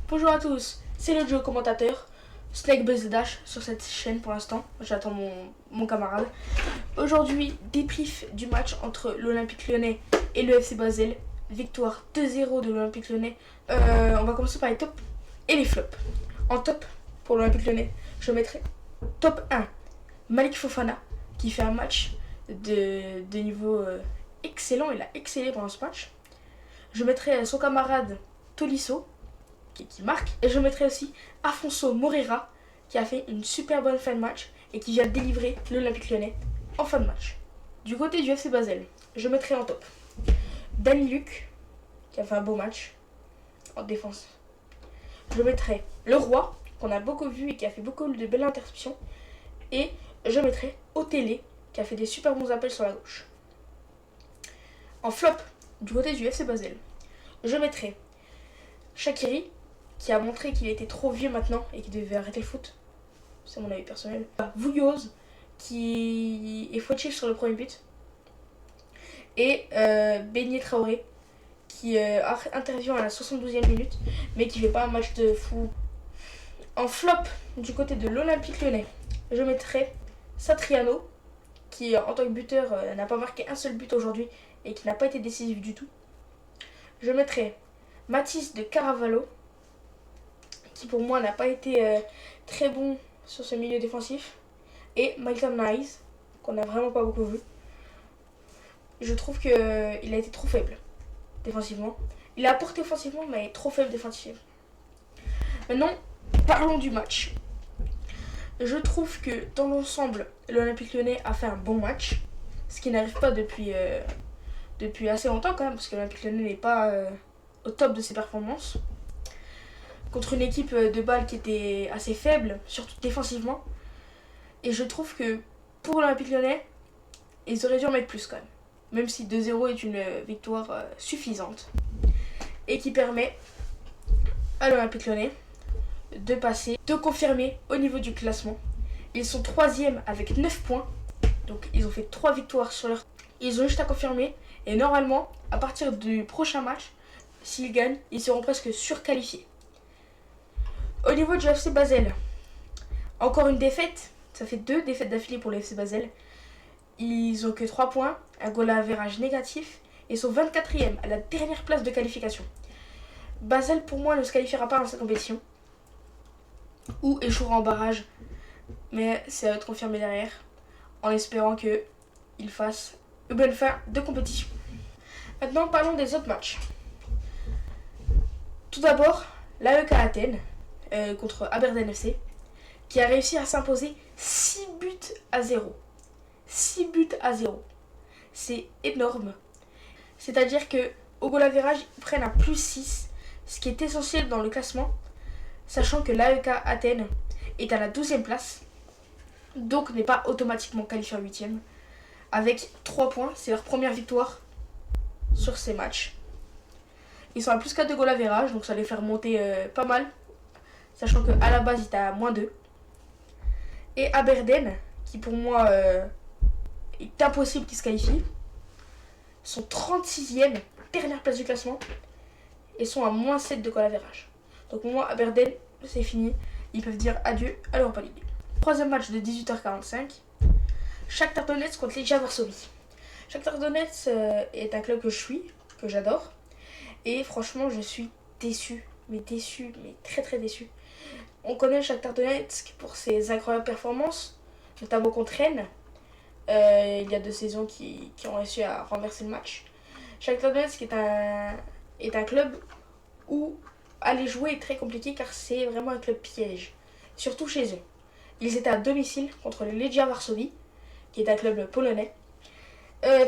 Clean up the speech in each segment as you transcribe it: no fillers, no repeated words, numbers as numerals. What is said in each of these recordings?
Bonjour à tous, c'est le Joe commentateur, Snake Buzz Dash sur cette chaîne pour l'instant. J'attends mon camarade. Aujourd'hui, débrief du match entre l'Olympique Lyonnais et le FC Basel. Victoire 2-0 de l'Olympique Lyonnais. On va commencer par les tops et les flops. En top, pour l'Olympique Lyonnais, je mettrai top 1, Malik Fofana, qui fait un match de niveau excellent. Il a excellé pendant ce match. Je mettrai son camarade Tolisso, qui marque. Et je mettrai aussi Afonso Moreira, qui a fait une super bonne fin de match et qui vient délivrer l'Olympique Lyonnais en fin de match. Du côté du FC Basel, je mettrai en top Dani Luc, qui a fait un beau match en défense. Je mettrai Le Roi, qu'on a beaucoup vu et qui a fait beaucoup de belles interceptions. Et je mettrai Otélé, qui a fait des super bons appels sur la gauche. En flop, du côté du FC Basel, je mettrai Shaqiri, qui a montré qu'il était trop vieux maintenant et qu'il devait arrêter le foot. C'est mon avis personnel. Vouilloz, qui est fautif sur le premier but. Et Beignet Traoré, qui intervient à la 72e minute, mais qui fait pas un match de fou. En flop, du côté de l'Olympique Lyonnais, je mettrai Satriano, qui en tant que buteur n'a pas marqué un seul but aujourd'hui et qui n'a pas été décisif du tout. Je mettrai Mathis de Caravallo, qui pour moi n'a pas été très bon sur ce milieu défensif. Et Malcolm Nice, qu'on n'a vraiment pas beaucoup vu. Je trouve qu'il a été trop faible défensivement. Il a apporté offensivement, mais trop faible défensivement. Maintenant, parlons du match. Je trouve que dans l'ensemble, l'Olympique Lyonnais a fait un bon match. Ce qui n'arrive pas depuis assez longtemps quand même, parce que l'Olympique Lyonnais n'est pas au top de ses performances. Contre une équipe de Bâle qui était assez faible, surtout défensivement. Et je trouve que pour l'Olympique Lyonnais, ils auraient dû en mettre plus quand même. Même si 2-0 est une victoire suffisante. Et qui permet à l'Olympique Lyonnais de confirmer au niveau du classement. Ils sont 3e avec 9 points. Donc ils ont fait 3 victoires sur leur... Ils ont juste à confirmer. Et normalement, à partir du prochain match, s'ils gagnent, ils seront presque surqualifiés. Au niveau du FC Basel, encore une défaite. Ça fait 2 défaites d'affilée pour le FC Basel. Ils ont que 3 points, un goal à average négatif et sont 24e à la dernière place de qualification. Basel pour moi ne se qualifiera pas dans cette compétition ou échouera en barrage, mais ça va être confirmé derrière en espérant qu'ils fassent une bonne fin de compétition. Maintenant parlons des autres matchs. Tout d'abord, l'AEK Athènes contre Aberdeen FC qui a réussi à s'imposer 6-0. 6-0. C'est énorme. C'est-à-dire que au goal average, ils prennent un +6, ce qui est essentiel dans le classement, sachant que l'AEK Athènes est à la 12e place, donc n'est pas automatiquement qualifié en 8e. Avec 3 points, c'est leur première victoire sur ces matchs. Ils sont à +4 de goal average, donc ça les fait remonter pas mal, sachant qu'à la base, ils étaient à -2. Et Aberdeen, qui pour moi est impossible qu'ils se qualifient, sont 36e, dernière place du classement, et sont à -7 de goal average. Donc pour moi, Aberdeen, c'est fini. Ils peuvent dire adieu à l'Europa League. Troisième match de 18h45, Shakhtar Donetsk contre Legia Varsovie. Shakhtar Donetsk est un club que je suis, que j'adore, et franchement, je suis déçu, mais très très déçu. On connaît Shakhtar Donetsk pour ses incroyables performances, notamment contre Rennes. Il y a 2 saisons qui ont réussi à renverser le match. Shakhtar Donetsk est un club où aller jouer est très compliqué car c'est vraiment un club piège, surtout chez eux. Ils étaient à domicile contre le Legia Varsovie, qui est un club polonais.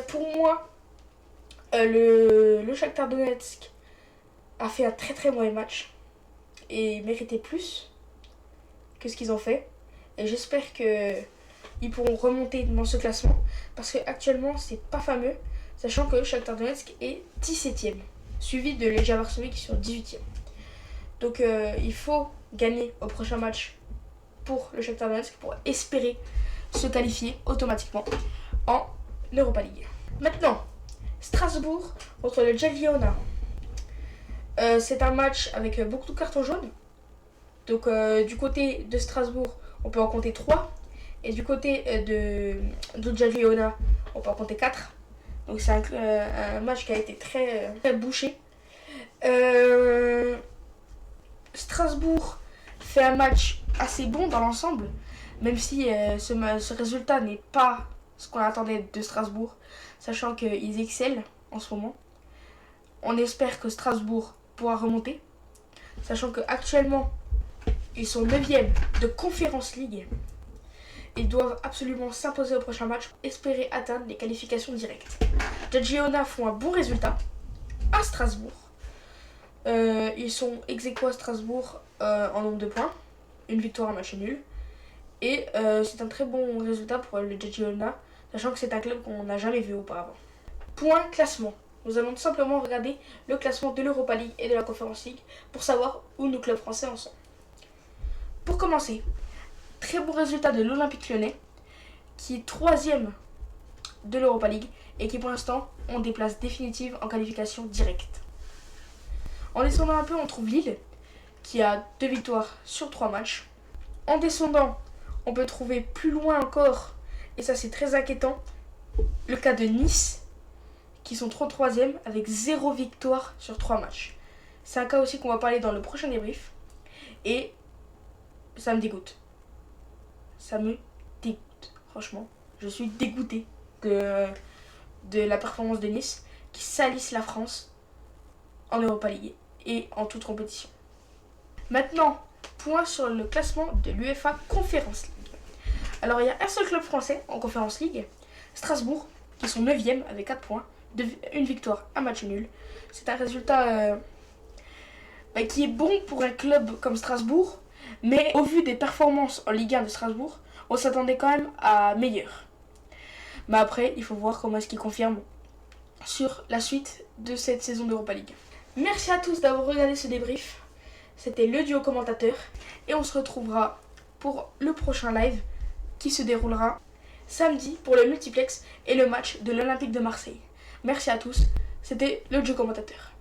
Pour moi, le Shakhtar Donetsk a fait un très très mauvais match et méritait plus que ce qu'ils ont fait. Et j'espère qu'ils pourront remonter dans ce classement parce qu'actuellement c'est pas fameux, sachant que Shakhtar Donetsk est 17e, suivi de Legia Varsovie qui sont 18e. Donc il faut gagner au prochain match pour le Shakhtar Donetsk pour espérer se qualifier automatiquement en Europa League. Maintenant, Strasbourg contre le Jagiellona. C'est un match avec beaucoup de cartons jaunes. Donc du côté de Strasbourg, on peut en compter 3. Et du côté de Girona, on peut en compter 4. Donc c'est un match qui a été très bouché. Strasbourg fait un match assez bon dans l'ensemble, même si ce résultat n'est pas ce qu'on attendait de Strasbourg, sachant qu'ils excellent en ce moment. On espère que Strasbourg pourra remonter, sachant qu'actuellement, ils sont 9e de Conference League. Ils doivent absolument s'imposer au prochain match pour espérer atteindre les qualifications directes. Girona font un bon résultat à Strasbourg. Ils sont ex-aequo à Strasbourg en nombre de points. Une victoire, un match nul. Et c'est un très bon résultat pour le Girona, sachant que c'est un club qu'on n'a jamais vu auparavant. Point classement. Nous allons tout simplement regarder le classement de l'Europa League et de la Conference League pour savoir où nos clubs français en sont. Pour commencer, très bon résultat de l'Olympique Lyonnais, qui est 3e de l'Europa League et qui pour l'instant ont des places définitives en qualification directe. En descendant un peu, on trouve Lille, qui a 2 victoires sur 3 matchs. En descendant, on peut trouver plus loin encore, et ça c'est très inquiétant, le cas de Nice, qui sont 33e avec 0 victoire sur 3 matchs. C'est un cas aussi qu'on va parler dans le prochain débrief. Et ça me dégoûte. Ça me dégoûte. Franchement, je suis dégoûté de la performance de Nice, qui salisse la France en Europa League et en toute compétition. Maintenant, point sur le classement de l'UEFA Conference League. Alors, il y a un seul club français en Conference League, Strasbourg, qui sont 9e avec 4 points, une victoire, un match nul. C'est un résultat qui est bon pour un club comme Strasbourg, mais au vu des performances en Ligue 1 de Strasbourg, on s'attendait quand même à meilleur. Mais après, il faut voir comment est-ce qu'ils confirment sur la suite de cette saison d'Europa League. Merci à tous d'avoir regardé ce débrief. C'était le duo commentateur et on se retrouvera pour le prochain live qui se déroulera samedi pour le multiplex et le match de l'Olympique de Marseille. Merci à tous, c'était le duo commentateur.